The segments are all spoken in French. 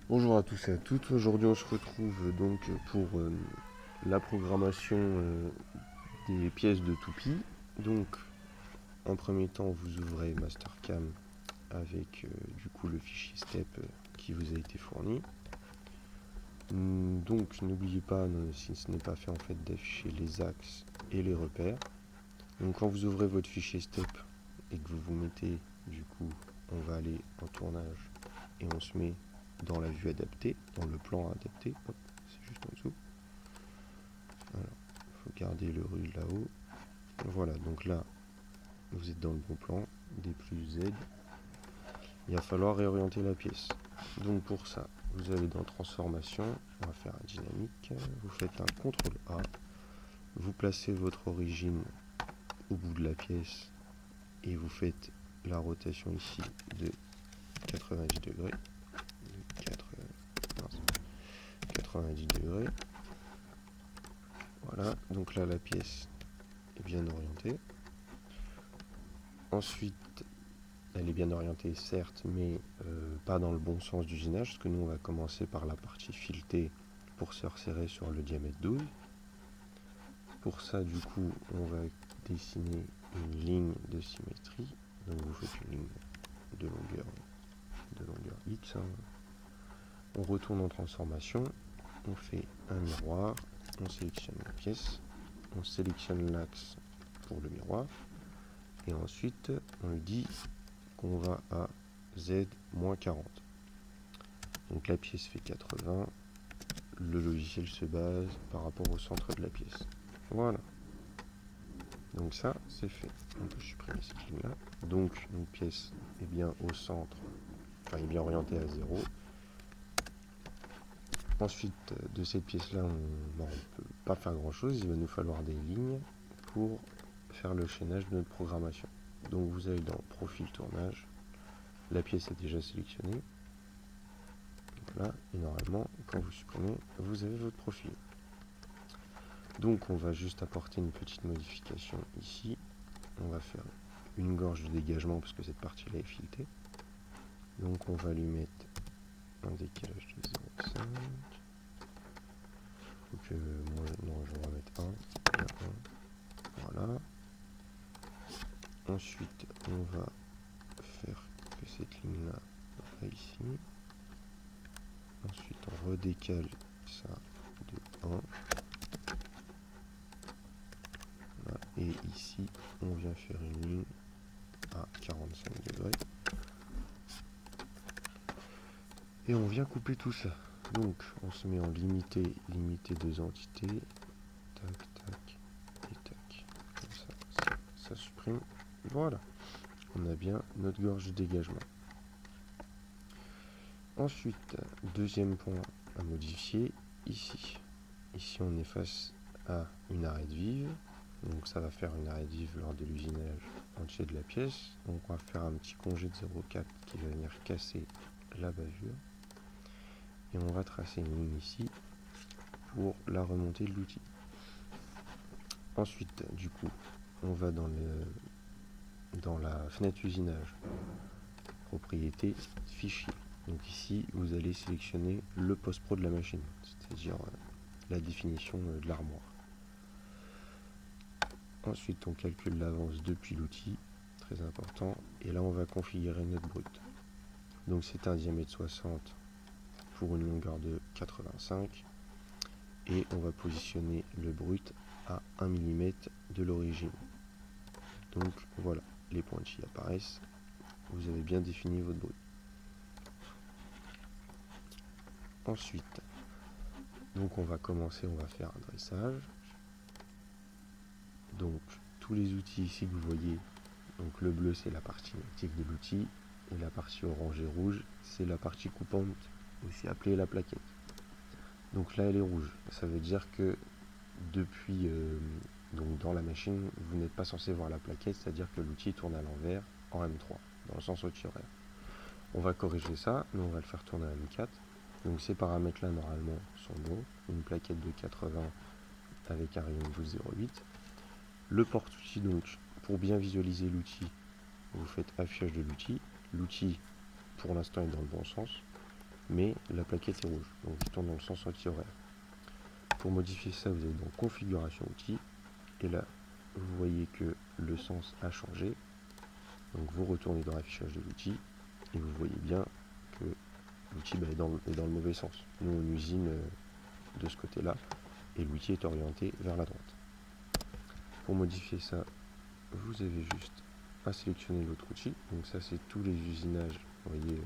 Bonjour à tous et à toutes. Aujourd'hui, on se retrouve donc pour la programmation des pièces de toupie. Donc, en premier temps, vous ouvrez Mastercam avec du coup le fichier step qui vous a été fourni. Donc, n'oubliez pas, si ce n'est pas fait, en fait, d'afficher les axes et les repères. Donc, quand vous ouvrez votre fichier step et que vous vous mettez, du coup, on va aller en tournage et on se met dans la vue adaptée, dans le plan adapté. Hop, c'est juste en dessous. Alors, il faut garder le rue là-haut. Voilà, donc là, vous êtes dans le bon plan, D plus Z. Il va falloir réorienter la pièce. Donc pour ça, vous allez dans Transformation, on va faire un dynamique. Vous faites un CTRL A. Vous placez votre origine au bout de la pièce et vous faites la rotation ici de 90 degrés. 90 degrés. Voilà, donc là la pièce est bien orientée. Ensuite, elle est bien orientée certes, mais pas dans le bon sens d'usinage, parce que nous on va commencer par la partie filetée pour se resserrer sur le diamètre 12. Pour ça, du coup, on va dessiner une ligne de symétrie. Donc vous faites une ligne de longueur X. On retourne en transformation, on fait un miroir, on sélectionne la pièce, on sélectionne l'axe pour le miroir, et ensuite on lui dit qu'on va à Z-40. Donc la pièce fait 80, le logiciel se base par rapport au centre de la pièce. Voilà. Donc ça, c'est fait. On peut supprimer cette ligne-là. Donc une pièce est bien au centre, enfin est bien orientée à 0. Ensuite, de cette pièce-là, on ne peut pas faire grand-chose. Il va nous falloir des lignes pour faire le chaînage de notre programmation. Donc vous allez dans Profil Tournage. La pièce est déjà sélectionnée. Voilà, et normalement, quand vous supprimez, vous avez votre profil. Donc on va juste apporter une petite modification ici. On va faire une gorge de dégagement parce que cette partie-là est filetée. Donc on va lui mettre un décalage de 0,5. Donc moi, non, je vais en mettre un. Voilà. Ensuite, on va faire que cette ligne-là va ici. Ensuite, on redécale ça de 1. Voilà. Et ici, on vient faire une ligne à 45 degrés. Et on vient couper tout ça. Donc, on se met en limité deux entités. Tac, tac et tac. Comme ça supprime. Voilà. On a bien notre gorge de dégagement. Ensuite, deuxième point à modifier, ici. Ici, on est face à une arête vive. Donc, ça va faire une arête vive lors de l'usinage entier de la pièce. Donc, on va faire un petit congé de 0,4 qui va venir casser la bavure. Et on va tracer une ligne ici pour la remontée de l'outil. Ensuite, du coup, on va dans la fenêtre usinage, propriété, fichier. Donc ici, vous allez sélectionner le post-pro de la machine, c'est-à-dire la définition de l'armoire. Ensuite, on calcule l'avance depuis l'outil, très important, et là on va configurer notre brut. Donc c'est un diamètre 60 pour une longueur de 85, et on va positionner le brut à 1 mm de l'origine. Donc voilà, les pointillés apparaissent, vous avez bien défini votre brut. Ensuite, donc on va commencer, on va faire un dressage. Donc tous les outils ici que vous voyez, donc le bleu c'est la partie active de l'outil, et la partie orange et rouge c'est la partie coupante, aussi appelée la plaquette. Donc là elle est rouge, ça veut dire que depuis donc dans la machine vous n'êtes pas censé voir la plaquette, c'est-à-dire que l'outil tourne à l'envers en M3, dans le sens horaire. On va corriger ça, mais on va le faire tourner à M4. Donc ces paramètres là normalement sont bons, une plaquette de 80 avec un rayon de 12,08. Le porte-outil, donc pour bien visualiser l'outil, vous faites affichage de l'outil. L'outil pour l'instant est dans le bon sens. mais la plaquette est rouge, donc je tourne dans le sens anti-horaire. Pour modifier ça, vous allez dans configuration outils, et là vous voyez que le sens a changé, donc vous retournez dans l'affichage de l'outil, et vous voyez bien que l'outil est dans le mauvais sens. Nous on usine de ce côté-là, et l'outil est orienté vers la droite. Pour modifier ça, vous avez juste à sélectionner l'autre outil, donc ça c'est tous les usinages, vous voyez,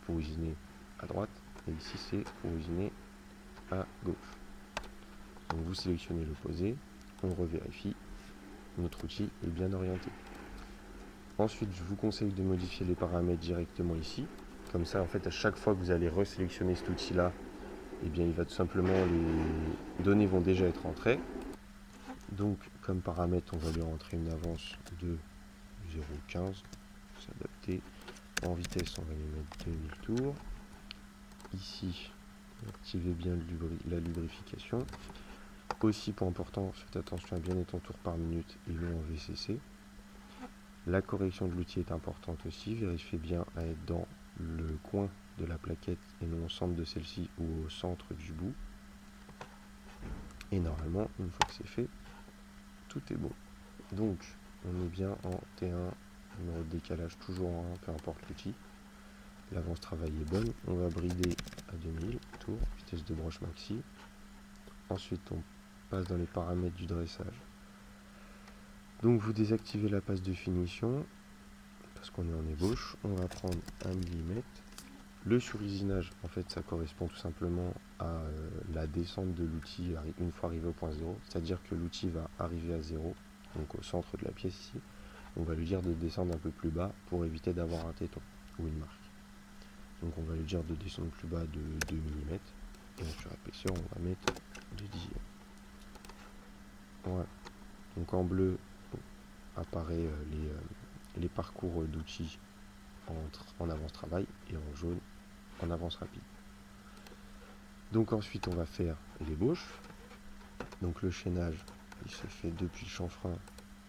pour usiner à droite, et ici c'est pour usiner à gauche. Donc vous sélectionnez l'opposé, on revérifie, notre outil est bien orienté. Ensuite, je vous conseille de modifier les paramètres directement ici. Comme ça, en fait, à chaque fois que vous allez resélectionner cet outil-là, eh bien, il va tout simplement, les données vont déjà être entrées. Donc, comme paramètre, on va lui rentrer une avance de 0,15, s'adapter. En vitesse, on va lui mettre 2000 tours. Ici, activez bien la lubrification. Aussi, point important, faites attention à bien être en tours par minute et non en VCC. La correction de l'outil est importante aussi. Vérifiez bien à être dans le coin de la plaquette et non au centre de celle-ci ou au centre du bout. Et normalement, une fois que c'est fait, tout est bon. Donc, on est bien en T1, numéro de décalage toujours en 1, peu importe l'outil. L'avance travail est bonne. On va brider à 2000 tours, vitesse de broche maxi. Ensuite, on passe dans les paramètres du dressage. Donc, vous désactivez la passe de finition, parce qu'on est en ébauche. On va prendre 1 mm. Le surusinage, en fait, ça correspond tout simplement à la descente de l'outil une fois arrivé au point 0. C'est-à-dire que l'outil va arriver à 0, donc au centre de la pièce ici. On va lui dire de descendre un peu plus bas pour éviter d'avoir un téton ou une marque. Donc on va lui dire de descendre plus bas de 2 mm. Et en surépaisseur, on va mettre de 10. Voilà. Donc en bleu apparaît les parcours d'outils en avance travail et en jaune en avance rapide. Donc ensuite on va faire l'ébauche. Donc le chaînage il se fait depuis le chanfrein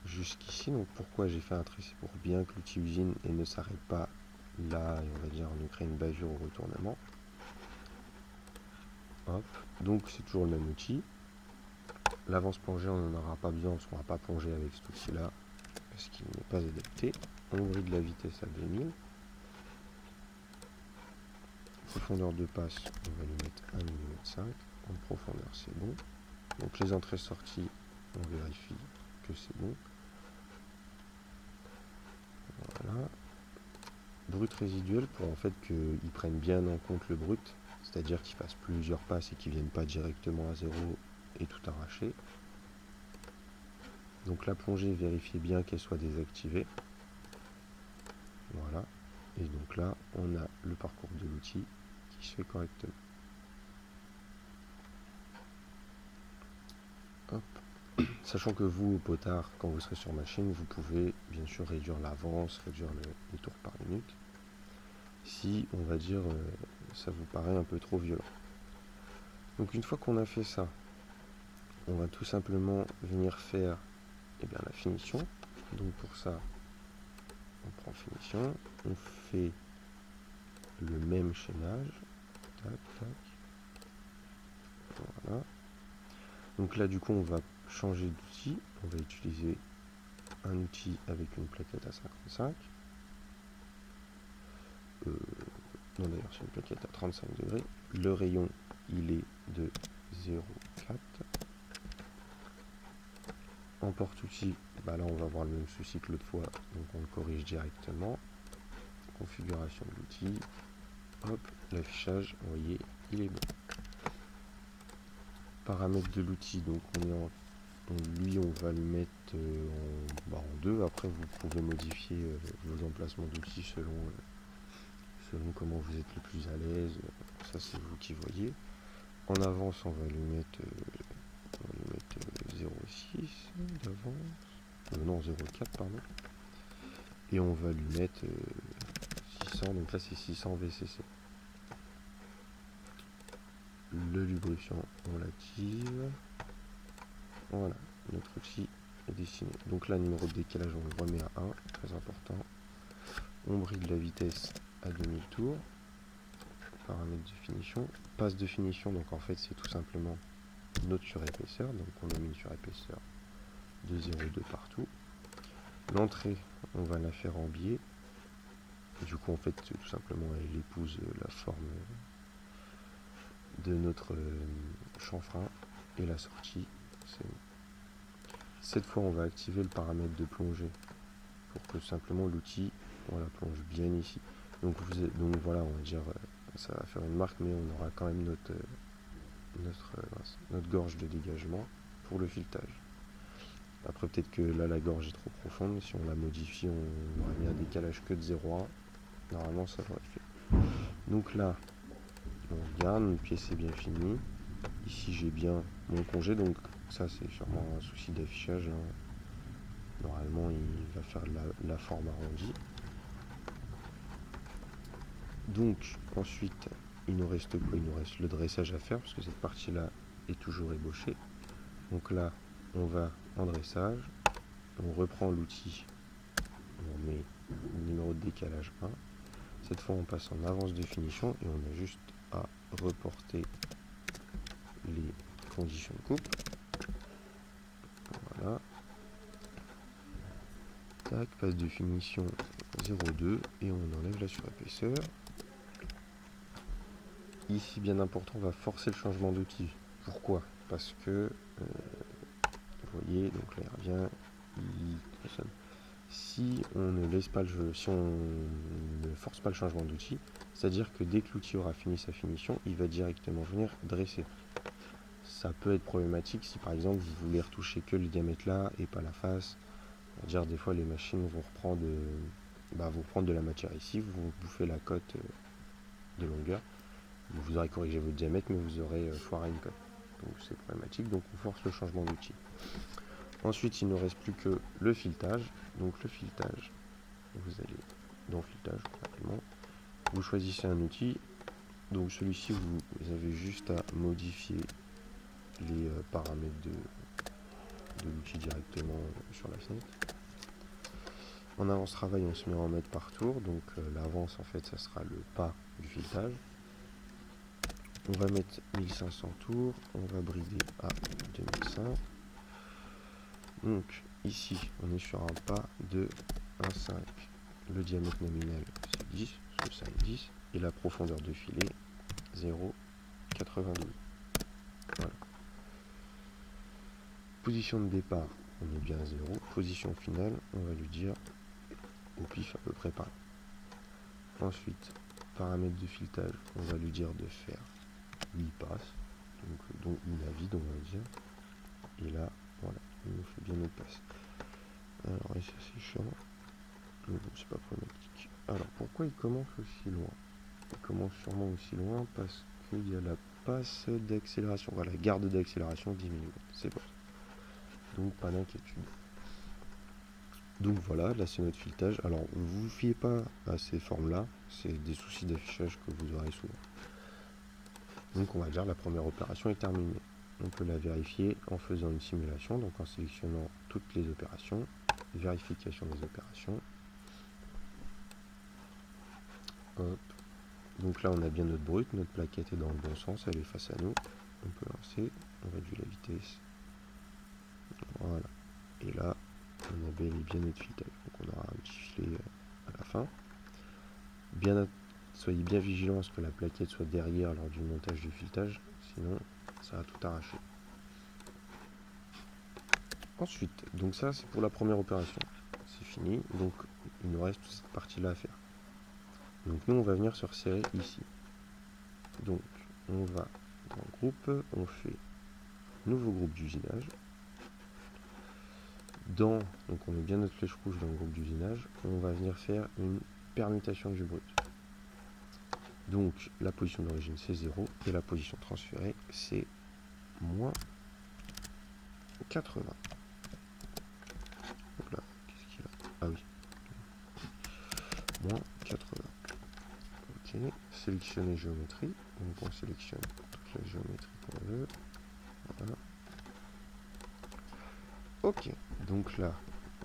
jusqu'ici. Donc pourquoi j'ai fait un trait, c'est pour bien que l'outil usine et ne s'arrête pas là et on va dire nous crée une bavure au retournement. Hop. Donc c'est toujours le même outil. L'avance plongée on n'en aura pas besoin parce qu'on ne va pas plonger avec cet outil là parce qu'il n'est pas adapté. On bride la vitesse à 2000. Profondeur de passe, on va lui mettre 1,5 mm. En profondeur, c'est bon. Donc les entrées-sorties, on vérifie que c'est bon. Voilà. Brut résiduel pour en fait qu'ils prennent bien en compte le brut, c'est-à-dire qu'ils fassent plusieurs passes et qu'ils ne viennent pas directement à 0 et tout arracher. Donc la plongée, vérifiez bien qu'elle soit désactivée. Voilà. Et donc là, on a le parcours de l'outil qui se fait correctement. Hop. Sachant que vous, au potard, quand vous serez sur machine, vous pouvez bien sûr réduire l'avance, réduire les tours par minute. Si, on va dire, ça vous paraît un peu trop violent. Donc une fois qu'on a fait ça, on va tout simplement venir faire la finition. Donc pour ça, on prend finition, on fait le même chaînage. Tac, tac. Voilà. Donc là, du coup, on va changer d'outil. On va utiliser un outil avec une plaquette à 55. Non, d'ailleurs, c'est une plaquette à 35 degrés. Le rayon, il est de 0,4. En porte-outil, là, on va avoir le même souci que l'autre fois. Donc, on le corrige directement. Configuration de l'outil. Hop, l'affichage, vous voyez, il est bon. Paramètres de l'outil, donc lui on va le mettre en 2. Après vous pouvez modifier vos emplacements d'outils selon comment vous êtes le plus à l'aise. Ça c'est vous qui voyez. En avance on va lui mettre 0,6 d'avance. Non 0,4 pardon. Et on va lui mettre 600, donc là c'est 600 VCC. Le lubrifiant, on l'active. Voilà, notre outil est dessiné. Donc là, numéro de décalage, on le remet à 1, très important. On bride la vitesse à 2000 tours. paramètre de finition, passe de finition, donc en fait c'est tout simplement notre surépaisseur, donc on a mis une surépaisseur de 0,2 partout. L'entrée, on va la faire en biais, et du coup en fait tout simplement elle épouse la forme de notre chanfrein, et la sortie, cette fois on va activer le paramètre de plongée pour que simplement l'outil on la plonge bien ici. Donc voilà, on va dire ça va faire une marque, mais on aura quand même notre gorge de dégagement pour le filetage. Après peut-être que là la gorge est trop profonde, si on la modifie on aurait mis un décalage que de 0,1, normalement ça devrait faire. Donc là on regarde, notre pièce est bien finie, ici j'ai bien mon congé, donc ça c'est sûrement un souci d'affichage, hein. Normalement il va faire la forme arrondie. Donc ensuite il nous reste quoi? Il nous reste le dressage à faire parce que cette partie là est toujours ébauchée. Donc là on va en dressage, on reprend l'outil, on met le numéro de décalage 1. Cette fois on passe en avance de finition et on a juste à reporter les conditions de coupe. Voilà. Tac, passe de finition 0,2 et on enlève la surépaisseur. Ici, bien important, on va forcer le changement d'outil. Pourquoi? Parce que, vous voyez, donc là il revient, il fonctionne. Si on ne laisse pas le jeu, si on ne force pas le changement d'outil, c'est-à-dire que dès que l'outil aura fini sa finition, il va directement venir dresser. Ça peut être problématique si par exemple vous voulez retoucher que le diamètre là et pas la face. C'est-à-dire des fois les machines vont reprendre de la matière ici, vous bouffez la cote de longueur. Vous aurez corrigé votre diamètre, mais vous aurez foiré une cote. Donc c'est problématique, donc on force le changement d'outil. Ensuite, il ne reste plus que le filetage. Donc le filetage, vous allez dans filetage, rapidement. Vous choisissez un outil. Donc celui-ci, vous avez juste à modifier les paramètres de l'outil directement sur la fenêtre. En avance travail, on se met en mode par tour. Donc l'avance, en fait, ça sera le pas du filetage. On va mettre 1500 tours, on va brider à 2005. Donc ici, on est sur un pas de 1,5. Le diamètre nominal, c'est 10, ce 5, 10. Et la profondeur de filet, 0,92. Voilà. Position de départ, on est bien à 0. Position finale, on va lui dire au pif à peu près pareil. Ensuite, paramètre de filetage, on va lui dire de faire 8 passes, donc une à vide on va dire. Et là, voilà, il nous fait bien notre passe. Alors, et ça c'est chiant, mais bon, c'est pas problématique. Alors, pourquoi il commence aussi loin? Il commence sûrement aussi loin parce qu'il y a la passe d'accélération, voilà, garde d'accélération 10 mm, c'est bon. Donc, pas d'inquiétude. Donc voilà, là c'est notre filetage. Alors, vous ne fiez pas à ces formes-là, c'est des soucis d'affichage que vous aurez souvent. Donc, on va dire la première opération est terminée. On peut la vérifier en faisant une simulation, donc en sélectionnant toutes les opérations, vérification des opérations. Hop. Donc là on a bien notre brut, notre plaquette est dans le bon sens, elle est face à nous. On peut lancer, on réduit la vitesse. Voilà. Et là, on a bel et bien notre filetage. Donc on aura un petit filet à la fin. Soyez bien vigilants à ce que la plaquette soit derrière lors du montage du filetage, sinon ça va tout arracher. Ensuite, donc ça c'est pour la première opération. C'est fini, donc il nous reste toute cette partie-là à faire. Donc nous on va venir se resserrer ici. Donc on va dans groupe, on fait nouveau groupe d'usinage. Donc on met bien notre flèche rouge dans le groupe d'usinage, on va venir faire une permutation du brut. Donc la position d'origine c'est 0 et la position transférée c'est moins 80. Donc là, qu'est-ce qu'il a? Ah oui. Moins 80. Ok, sélectionner géométrie. Donc on sélectionne toute la géométrie qu'on veut. Voilà. Ok, donc là,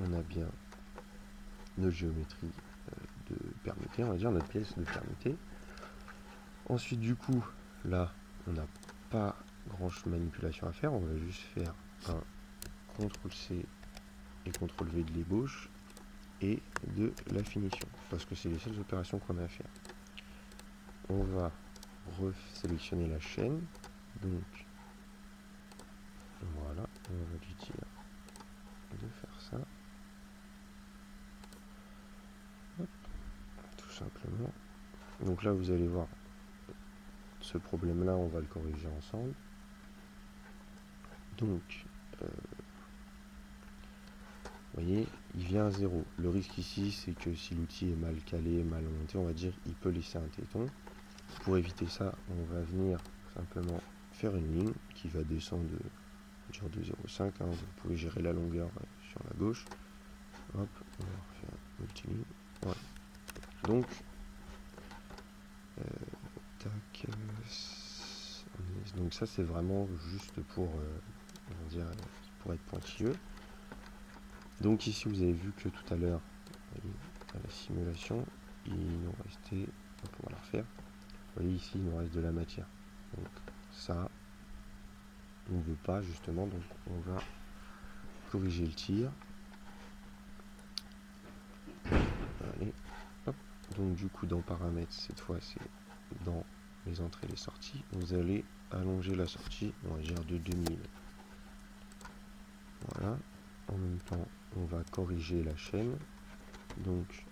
on a bien notre géométrie de permuté, on va dire, notre pièce de permuté. Ensuite, du coup, là, on n'a pas grand manipulation à faire. On va juste faire un CTRL-C et CTRL-V de l'ébauche et de la finition, parce que c'est les seules opérations qu'on a à faire. On va sélectionner la chaîne, donc voilà, on va lui dire de faire ça. Hop, tout simplement. Donc là, vous allez voir, ce problème-là, on va le corriger ensemble. Donc, vous voyez, il vient à 0. Le risque ici, c'est que si l'outil est mal calé, mal monté, on va dire, il peut laisser un téton. Pour éviter ça, on va venir simplement faire une ligne qui va descendre de 0,5. Hein. Vous pouvez gérer la longueur sur la gauche. Hop, on va refaire une multiligne. Voilà. Donc, tac, donc ça c'est vraiment juste pour, on va dire, pour être pointilleux. Donc ici vous avez vu que tout à l'heure, à la simulation, il nous restait, on va la refaire. Vous voyez ici il nous reste de la matière. Donc ça, on ne veut pas justement, donc on va corriger le tir. Allez, hop. Donc du coup dans paramètres, cette fois c'est dans les entrées et les sorties, vous allez allonger la sortie, on va dire de 2000. Voilà. En même temps, on va corriger la chaîne. Donc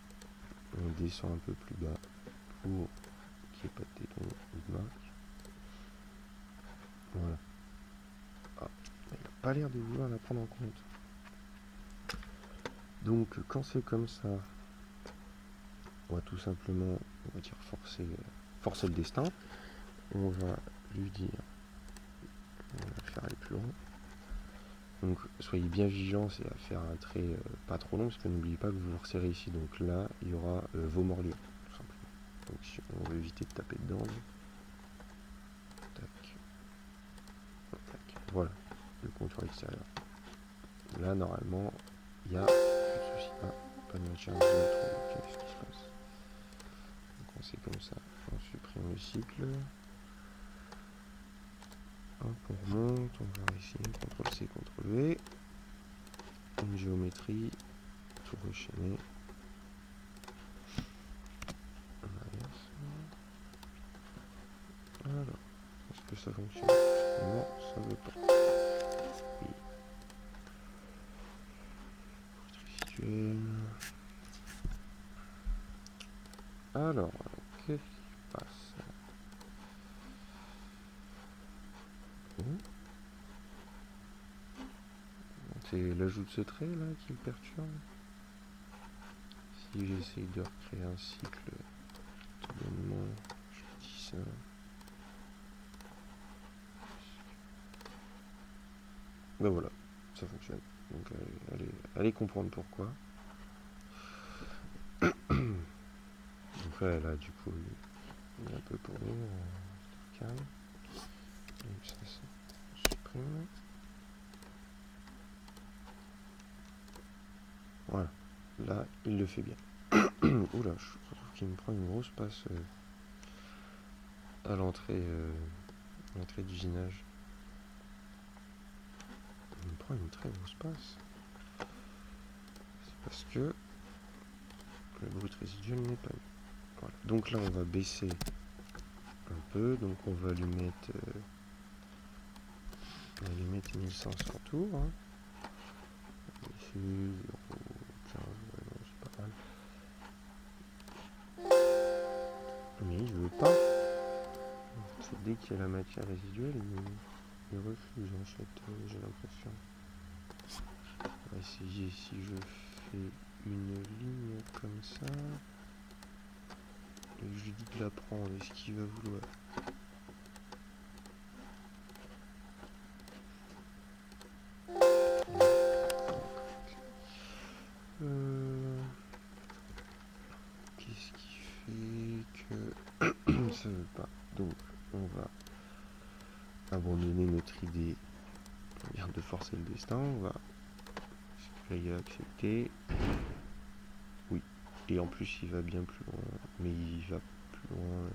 on descend un peu plus bas pour qu'il n'y ait pas de téton ou de marque. Voilà. Ah, il n'a pas l'air de vouloir la prendre en compte. Donc quand c'est comme ça, on va tout simplement, on va dire forcer le destin. On va lui dire, on va faire aller plus loin. Donc soyez bien vigilants, c'est à faire un trait pas trop long, parce que n'oubliez pas que vous vous resserrez ici. Donc là, il y aura vos morlures, tout simplement. Donc si on veut éviter de taper dedans. Tac. Tac. Voilà, le contour extérieur. Là, normalement, il n'y a plus de souci. Ah, pas de matière trop. Qu'est-ce qui se passe? Donc on fait comme ça, on supprime le cycle. Hop, on remonte, on va ici, CTRL-C, CTRL-V. Une géométrie, tout rechaîner. Alors, est-ce que ça fonctionne? Non, ça ne veut pas. Oui. Visuel. Alors, qu'est-ce qui se passe? C'est l'ajout de ce trait là qui me perturbe. Si j'essaye de recréer un cycle, tout bonnement, je dis ça. Ben voilà, ça fonctionne. Donc allez comprendre pourquoi. Donc là du coup, il est un peu pour nous, calme. Donc ça supprime. Voilà, là il le fait bien. Oula, je trouve qu'il me prend une grosse passe à l'entrée d'usinage. Il me prend une très grosse passe. C'est parce que le brut résiduel n'est pas mis. Voilà. Donc là on va baisser un peu, donc on va lui mettre 1500 tours. Hein. Ici, 0,15, ouais, c'est pas mal. Mais il veut pas. C'est dès qu'il y a la matière résiduelle, il refuse en fait, j'ai l'impression. On va essayer si je fais une ligne comme ça. Et je lui dis de la prendre, est-ce qu'il va vouloir? Qu'est-ce qui fait que ça veut pas? Donc on va abandonner notre idée de forcer le destin. On va accepter. Oui. Et en plus il va bien plus loin. Mais il va plus loin.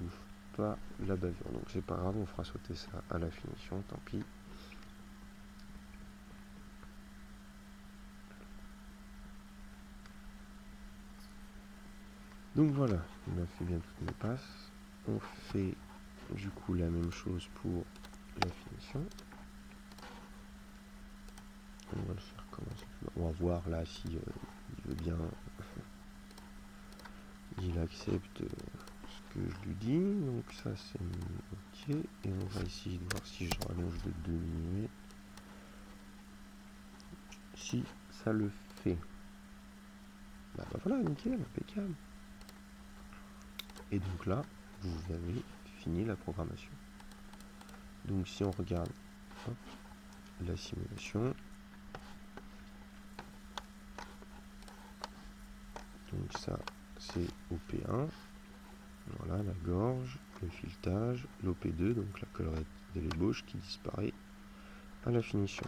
bouffe pas la bavure. Donc c'est pas grave, on fera sauter ça à la finition, tant pis. Donc voilà, on a fait bien toutes mes passes. On fait du coup la même chose pour la finition. On va le faire comment ça. On va voir là si il veut bien, il accepte ce que je lui dis. Donc ça c'est ok. Et on va essayer de voir si je rallonge de 2 mm. Si ça le fait. Bah voilà, nickel, impeccable. Et donc là, vous avez fini la programmation. Donc si on regarde hop, la simulation, donc ça c'est OP1, voilà la gorge, le filetage, l'OP2, donc la collerette de l'ébauche qui disparaît à la finition.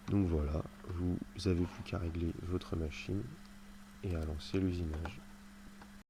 Donc voilà, vous avez plus qu'à régler votre machine et à lancer l'usinage.